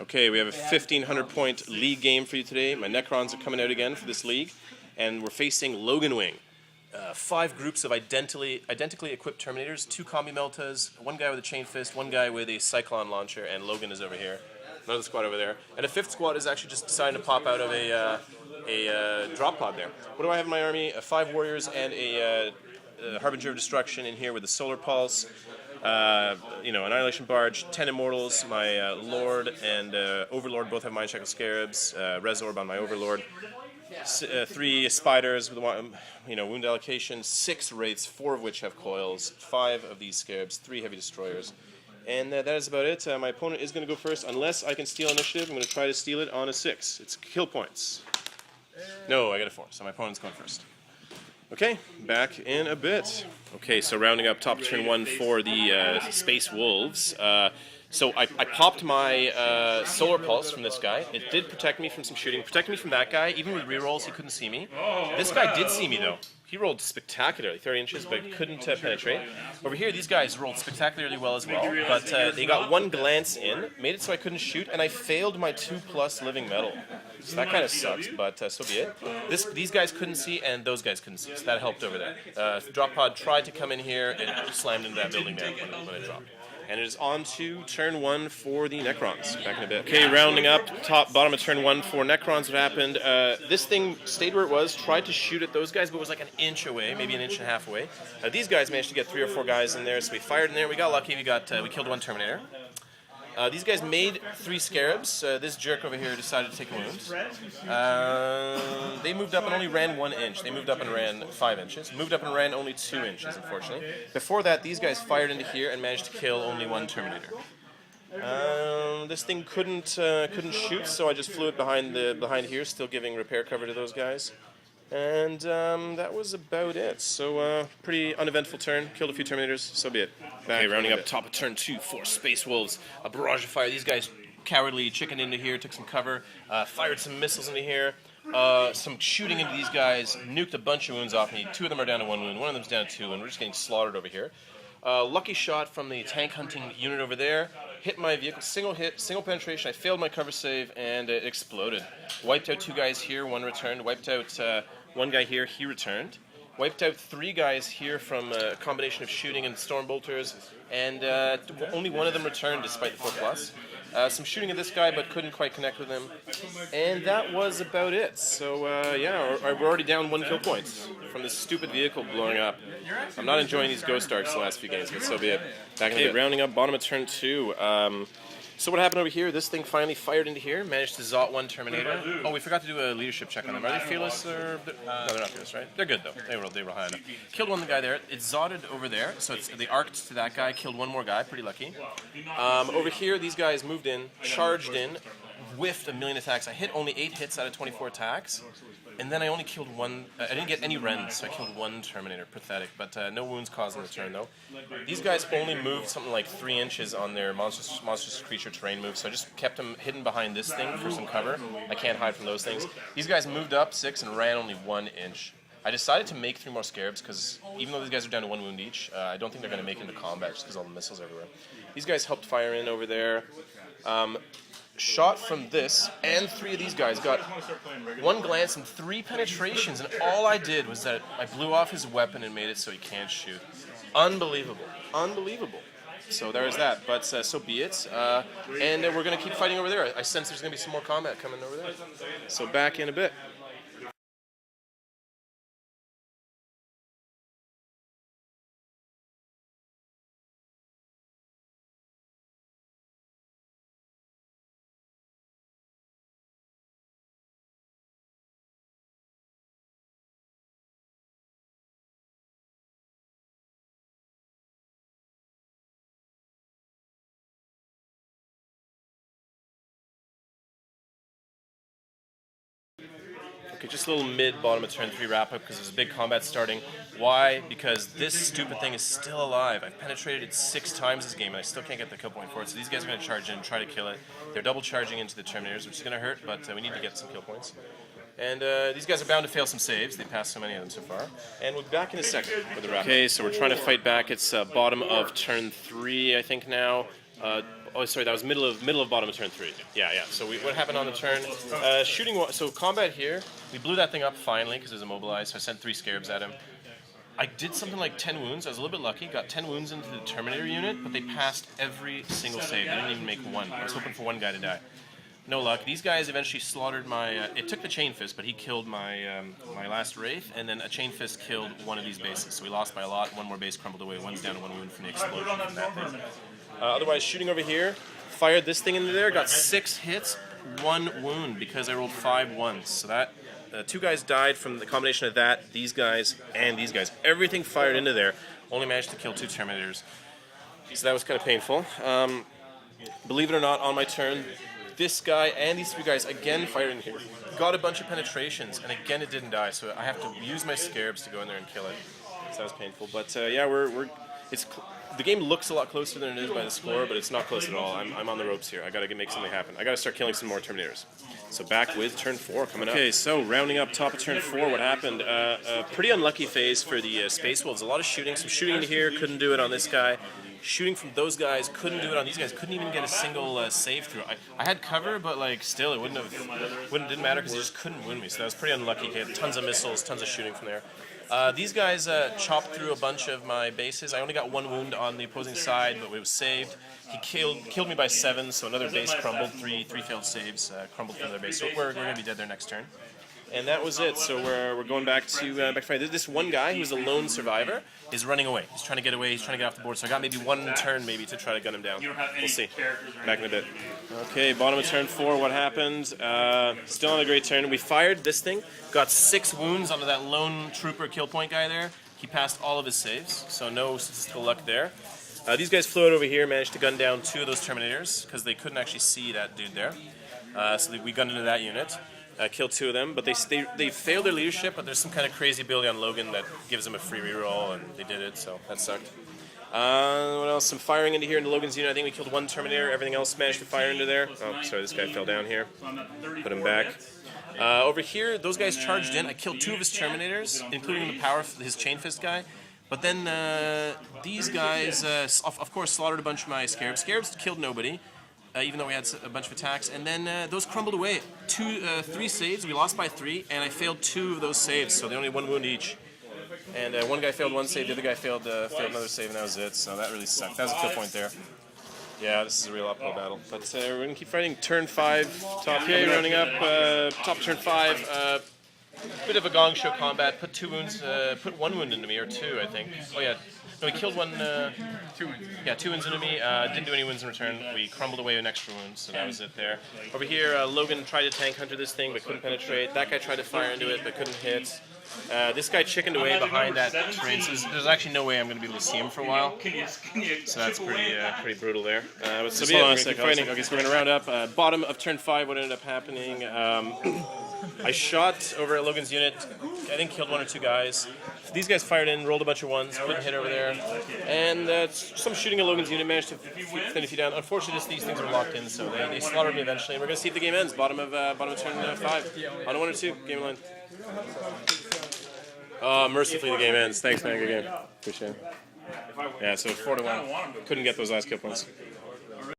Okay, we have a 1,500-point league game for you today. My Necrons are coming out again for this league, and we're facing Loganwing. 5 groups of identically equipped Terminators, 2 Combi Meltas, 1 guy with a Chain Fist, 1 guy with a Cyclone Launcher, and Logan is over here. Another squad over there. And a 5th squad is actually just deciding to pop out of a drop pod there. What do I have in my army? 5 Warriors and a Harbinger of Destruction in here with a Solar Pulse. Annihilation Barge, 10 Immortals, my Lord and Overlord both have Mindshackle Scarabs, Res Orb on my Overlord, 3 Spyders with wound allocation, 6 Wraiths, 4 of which have Coils, 5 of these Scarabs, 3 Heavy Destroyers. And that is about it. My opponent is going to go first, unless I can steal initiative. I'm going to try to steal it on a 6. It's kill points. No, I got a 4, so my opponent's going first. Okay, back in a bit. Okay, so rounding up top turn 1 for the Space Wolves. So I popped my Solar Pulse from this guy. It did protect me from some shooting, protect me from that guy. Even with rerolls, he couldn't see me. This guy did see me, though. He rolled spectacularly, 30 inches, but couldn't penetrate. Over here, these guys rolled spectacularly well as well, but they got 1 glance in, made it so I couldn't shoot, and I failed my 2+ living metal. So that kind of sucks, but so be it. These guys couldn't see, and those guys couldn't see, so that helped over there. Drop pod tried to come in here, it slammed into that building there when it dropped. And it is on to turn 1 for the Necrons. Back in a bit. Okay, rounding up, bottom of turn 1 for Necrons. What happened? This thing stayed where it was, tried to shoot at those guys, but was like an inch away, maybe an inch and a half away. These guys managed to get 3 or 4 guys in there, so we fired in there. We got lucky. We killed 1 Terminator. These guys made 3 Scarabs. This jerk over here decided to take a wound. They moved up and only ran 1 inch. They moved up and ran 5 inches. Moved up and ran only 2 inches, unfortunately. Before that, these guys fired into here and managed to kill only 1 Terminator. This thing couldn't shoot, so I just flew it behind here, still giving repair cover to those guys. And that was about it. So pretty uneventful turn. Killed a few Terminators. So be it. Okay, rounding up top of turn 2 for Space Wolves. A barrage of fire. These guys cowardly chickened into here, took some cover, fired some missiles into here. Some shooting into these guys, nuked a bunch of wounds off me. 2 of them are down to 1 wound. 1 of them's down to 2, and we're just getting slaughtered over here. Lucky shot from the tank hunting unit over there. Hit my vehicle, single hit, single penetration. I failed my cover save, and it exploded. Wiped out 2 guys here, 1 returned. Wiped out 1 guy here, he returned. Wiped out 3 guys here from a combination of shooting and storm bolters, and only 1 of them returned despite the 4+. Some shooting at this guy, but couldn't quite connect with him. And that was about it. So, yeah, we're already down 1 kill point from this stupid vehicle blowing up. I'm not enjoying these ghost arcs the last few games, but so be it. Back in a bit. Rounding up bottom of turn 2. So what happened over here? This thing finally fired into here, managed to zot 1 Terminator. Oh, we forgot to do a leadership check on them. Are they fearless? Or no, they're not fearless, right? They're good, though. They were high enough. Killed 1 guy there. It zotted over there, so they arced to that guy, killed 1 more guy. Pretty lucky. Over here, these guys moved in, charged in, whiffed a million attacks. I hit only 8 hits out of 24 attacks. And then I only killed 1, I didn't get any rends, so I killed 1 Terminator. Pathetic, but no wounds caused in the turn, though. These guys only moved something like 3 inches on their monstrous creature terrain move, so I just kept them hidden behind this thing for some cover. I can't hide from those things. These guys moved up 6 and ran only 1 inch. I decided to make 3 more Scarabs, because even though these guys are down to 1 wound each, I don't think they're going to make it into combat, just because all the missiles are everywhere. These guys helped fire in over there. Shot from this, and 3 of these guys got 1 glance and 3 penetrations, and all I did was that I blew off his weapon and made it so he can't shoot. Unbelievable. Unbelievable. So there's that, but so be it. And we're going to keep fighting over there. I sense there's going to be some more combat coming over there. So back in a bit. Okay, just a little mid bottom of turn 3 wrap up because there's a big combat starting. Why? Because this stupid thing is still alive. I've penetrated it 6 times this game and I still can't get the kill point for it. So these guys are going to charge in and try to kill it. They're double charging into the Terminators, which is going to hurt, but we need to get some kill points. And these guys are bound to fail some saves. They passed so many of them so far. And we'll be back in a second with the wrap. Okay, so we're trying to fight back. It's bottom of turn 3, I think now. Oh, sorry, that was middle of bottom of turn 3. Yeah. So what happened on the turn? Shooting. So combat here. We blew that thing up finally because it was immobilized. So I sent 3 Scarabs at him. I did something like 10 wounds. I was a little bit lucky. Got 10 wounds into the Terminator unit, but they passed every single save. They didn't even make one. I was hoping for one guy to die. No luck. These guys eventually slaughtered my... it took the Chain Fist, but he killed my my last Wraith, and then a Chain Fist killed one of these bases. So we lost by a lot. One more base crumbled away. One's down to 1 wound from the explosion from that thing. Otherwise, shooting over here, fired this thing into there, got 6 hits, 1 wound because I rolled 5 ones. So that... 2 guys died from the combination of that, these guys, and these guys. Everything fired into there. Only managed to kill 2 Terminators. So that was kind of painful. Believe it or not, on my turn... This guy and these 3 guys again fired in here. Got a bunch of penetrations, and again it didn't die. So I have to use my Scarabs to go in there and kill it. So that was painful. But yeah, the game looks a lot closer than it is by the score, but it's not close at all. I'm on the ropes here. I got to make something happen. I got to start killing some more Terminators. So back with turn 4 coming up. Okay, so rounding up top of turn 4, what happened? A pretty unlucky phase for the Space Wolves. A lot of shooting. Some shooting into here. Couldn't do it on this guy. Shooting from those guys, couldn't do it on these guys. Couldn't even get a single save through. I had cover, but like still, it didn't matter because he just couldn't win me. So that was pretty unlucky. He had tons of missiles, tons of shooting from there. These guys chopped through a bunch of my bases. I only got 1 wound on the opposing side, but it was saved. He killed me by 7, so another base crumbled. Three failed saves crumbled from their base. So we're going to be dead there next turn. And that was it. So we're going back to fight. This one guy who's a lone survivor is running away. He's trying to get away. He's trying to get off the board. So I got maybe 1 turn maybe to try to gun him down. We'll see. Back in a bit. Okay, bottom of turn 4. What happened? Still on a great turn. We fired this thing. Got 6 wounds onto that lone trooper kill point guy there. He passed all of his saves. So no statistical luck there. These guys flew out over here, managed to gun down 2 of those Terminators because they couldn't actually see that dude there. So we gunned into that unit. Killed 2 of them, but they failed their leadership, but there's some kind of crazy ability on Logan that gives them a free reroll, and they did it, so that sucked. What else? Some firing into here into Logan's unit. I think we killed 1 Terminator. Everything else managed to fire into there. Oh, sorry, this guy fell down here. Put him back. Over here, those guys charged in. I killed 2 of his Terminators, including the power of his Chain Fist guy. But then these guys, of course, slaughtered a bunch of my Scarabs. Scarabs killed nobody. Even though we had a bunch of attacks, and then those crumbled away. 3 saves, we lost by 3, and I failed 2 of those saves, so they only had 1 wound each. And 1 guy failed 1 save, the other guy failed another save, and that was it. So that really sucked. That was a kill point there. Yeah, this is a real uphill battle. But we're gonna keep fighting. Turn 5, top here, rounding up. Top turn 5. Bit of a gong show combat. Put 2 wounds. Put 1 wound into me, or 2, I think. Oh yeah. No, he killed 1, 2 wounds. Yeah, 2 wounds into me. Didn't do any wounds in return. We crumbled away an extra wound, so that was it there. Over here, Logan tried to tank hunter this thing, but couldn't penetrate. That guy tried to fire into it, but couldn't hit. This guy chickened away behind that terrain, so there's actually no way I'm going to be able to see him for a while. So that's pretty brutal there. So hold on a second. Okay, so we're going to round up. Bottom of turn 5, what ended up happening? I shot over at Logan's unit. I think killed 1 or 2 guys. These guys fired in, rolled a bunch of 1s, couldn't hit over there. And some shooting at Logan's unit managed to finish you down. Unfortunately, these things were locked in, so they slaughtered me eventually. And we're going to see if the game ends. Bottom of turn 5. On a 1 or 2. Game line. Mercifully, the game ends. Thanks, man. Good game. Appreciate it. Yeah, so 4-1. Couldn't get those last kill points.